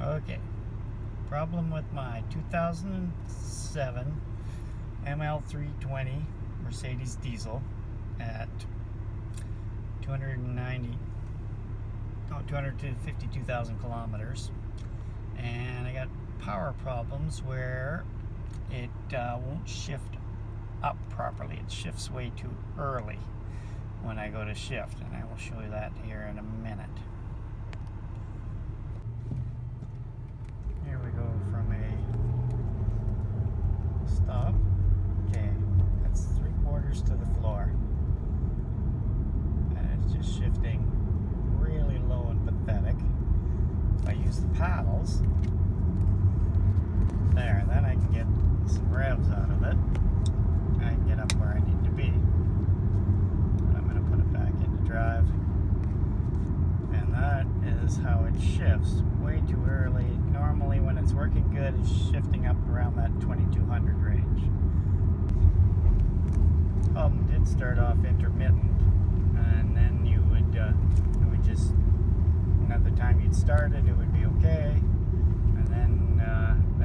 Okay, problem with my 2007 ML320 Mercedes diesel at 252,000 kilometers, and I got power problems where it won't shift up properly. It shifts way too early when I go to shift, and I will show you that here in a minute. Here we go from a stop. Okay, that's 3/4 to the floor, and it's just shifting really low and pathetic. If I use the paddles there, then I can get some revs out of it. I can get up where I need to be. But I'm going to put it back into drive, and that is how it shifts way too early. Normally when it's working good, it's shifting up around that 2200 range. Problem did start off intermittent, and then you would just, another time you'd start it, it would be okay, and then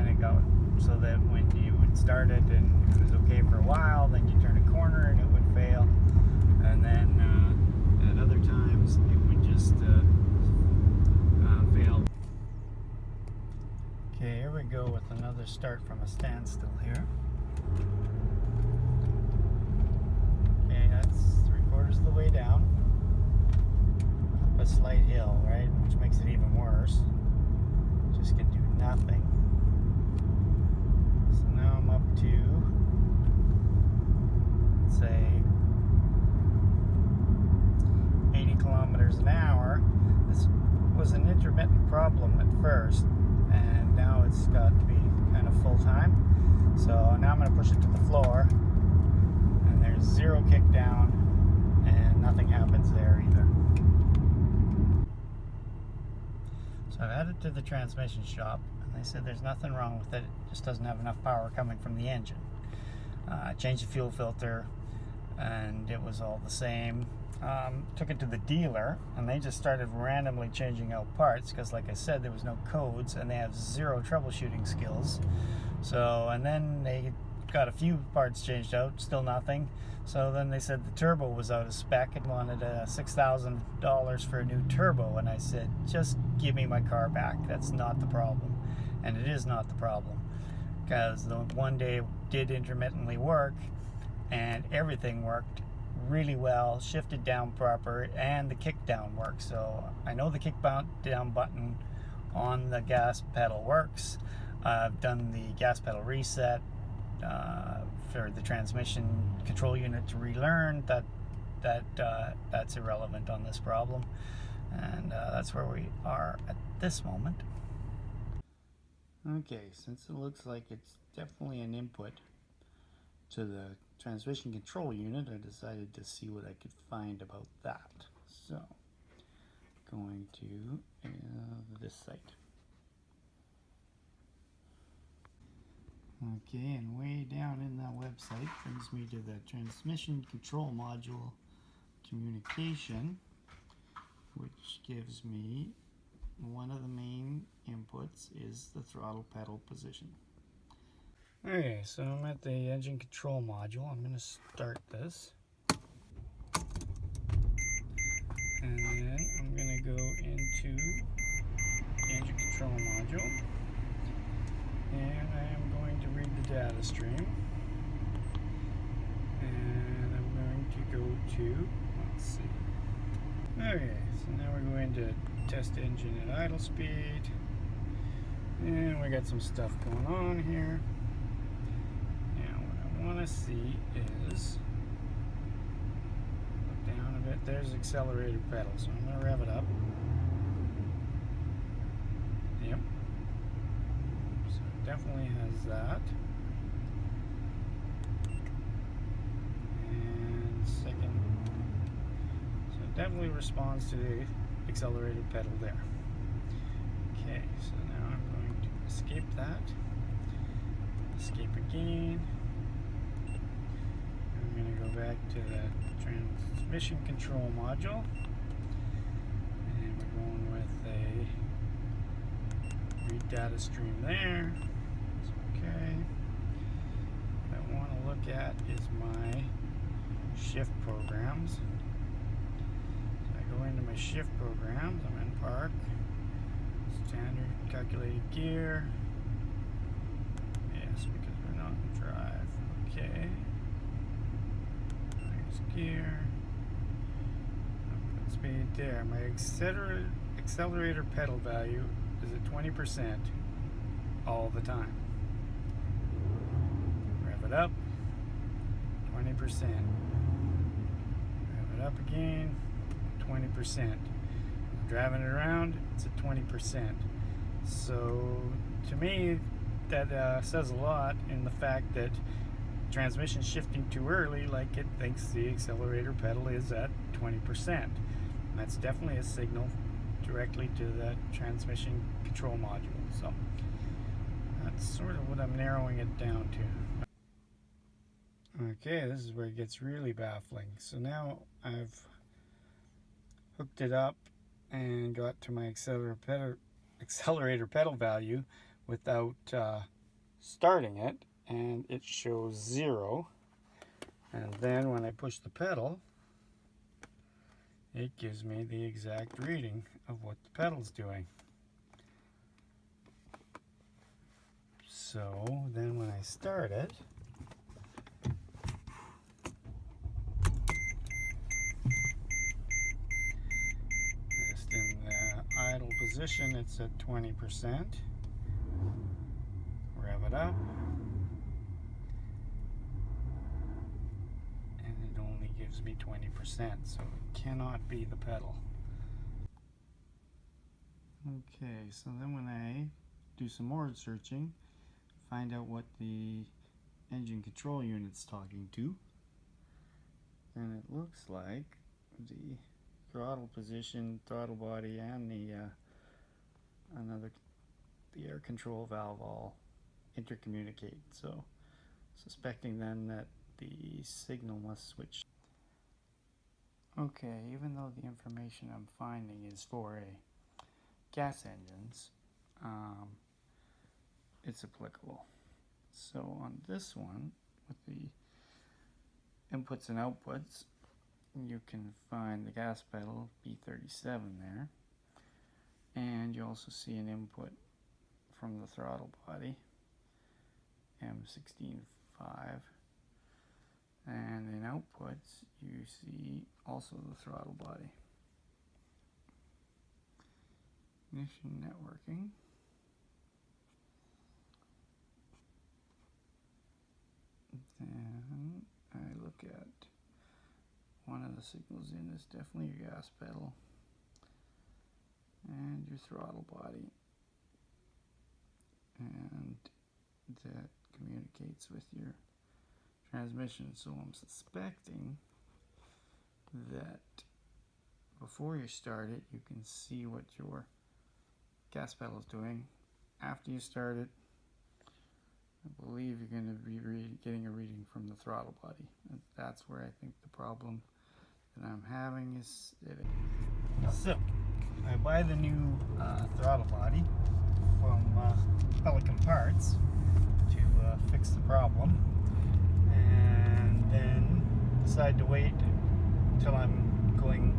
it got so that when you would start it and it was okay for a while, then you turn a corner and it would fail, and then at other times it would just fail. Okay, here we go with another start from a standstill here. Okay, that's 3/4 of the way down. Up a slight hill, right? Which makes it even worse. Just can do nothing. So now I'm up to, let's say, 80 kilometers an hour. This was an intermittent problem at first, and now it's got to be kind of full time. So now I'm going to push it to the floor, and there's zero kick down, and nothing happens there either. So I've had it to the transmission shop, and they said there's nothing wrong with it. It just doesn't have enough power coming from the engine. I changed the fuel filter, and it was all the same. Took it to the dealer, and they just started randomly changing out parts because, like I said, there was no codes, and they have zero troubleshooting skills. So, and then they got a few parts changed out, still nothing. So then they said the turbo was out of spec and wanted $6,000 for a new turbo, and I said, just give me my car back. That's not the problem, and it is not the problem, because the one day did intermittently work, and everything worked really well, shifted down proper, and the kick down works. So I know the kick down button on the gas pedal works. I've done the gas pedal reset for the transmission control unit to relearn. That's irrelevant on this problem, and that's where we are at this moment. Okay, since it looks like it's definitely an input to the transmission control unit, I decided to see what I could find about that. So, going to this site. Okay, and way down in that website brings me to the transmission control module communication, which gives me one of the main inputs is the throttle pedal position. Okay, so I'm at the engine control module. I'm going to start this, and then I'm going to go into the engine control module, and I am going to read the data stream, and I'm going to go to, let's see, okay, so now we're going to test engine at idle speed, and we got some stuff going on here. I want to see is, look down a bit, there's accelerated pedal, so I'm going to rev it up. Yep, so it definitely has that. And second, so it definitely responds to the accelerated pedal there. Okay, so now I'm going to escape that, escape again. I'm going to go back to the transmission control module, and we're going with a read data stream there. It's okay. What I want to look at is my shift programs. So I go into my shift programs. I'm in park. Standard calculated gear. Yes, because we're not in drive. Okay. There's gear. Output speed there. My accelerator pedal value is at 20% all the time. Rev it up. 20%. Rev it up again. 20%. Driving it around, it's at 20%. So to me, that says a lot in the fact that transmission shifting too early, like it thinks the accelerator pedal is at 20%. And that's definitely a signal directly to that transmission control module. So that's sort of what I'm narrowing it down to. Okay, this is where it gets really baffling. So now I've hooked it up and got to my accelerator pedal value without starting it, and it shows 0. And then when I push the pedal, it gives me the exact reading of what the pedal's doing. So then when I start it, in the idle position, it's at 20%. Rev it up, and it only gives me 20%, so it cannot be the pedal. Okay, so then when I do some more searching, find out what the engine control unit's talking to, and it looks like the throttle position, throttle body, and the air control valve all intercommunicate. So suspecting then that the signal must switch. Okay, even though the information I'm finding is for a gas engines, it's applicable. So on this one, with the inputs and outputs, you can find the gas pedal B37 there, and you also see an input from the throttle body M16.5, and in outputs you see also the throttle body. Ignition networking. Then I look at one of the signals in is definitely your gas pedal and your throttle body, and that communicates with your transmission. So I'm suspecting that before you start it, you can see what your gas pedal is doing. After you start it, I believe you're going to be getting a reading from the throttle body. And that's where I think the problem that I'm having is sitting. So I buy the new throttle body from Pelican Parts to fix the problem, and then decide to wait until I'm going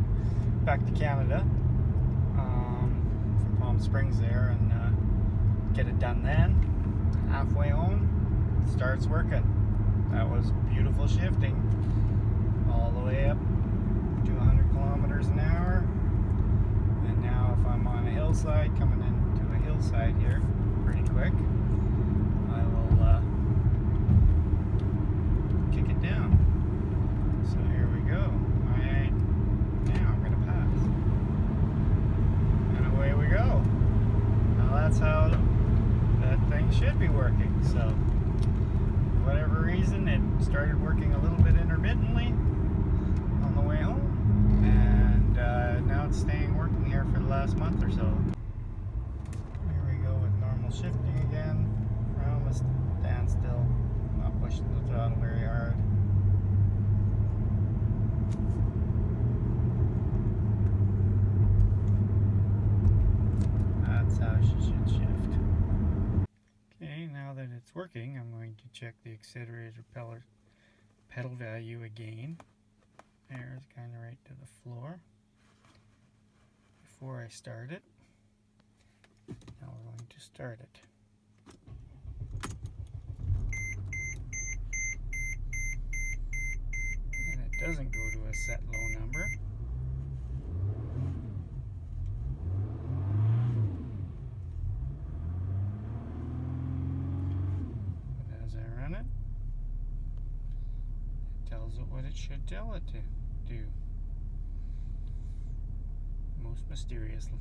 back to Canada from Palm Springs there, and get it done then. Halfway home, it starts working. That was beautiful shifting all the way up to 100 kilometers an hour. And now if I'm on a hillside, coming into a hillside here pretty quick, I will kick it down. So here we go. Now I'm going to pass. And away we go. Now that's how that thing should be working. So for whatever reason, it started working a little bit intermittently on the way home, and now it's staying working here for the last month or so. Here we go with normal shifting again. We're almost standstill, not pushing the throttle very hard. That's how she should shift. it's working, I'm going to check the accelerator pedal value again. There, it's kind of right to the floor before I start it. Now we're going to start it. And it doesn't go to a set low number. But as I run it, it tells it what it should tell it to do. Most mysteriously.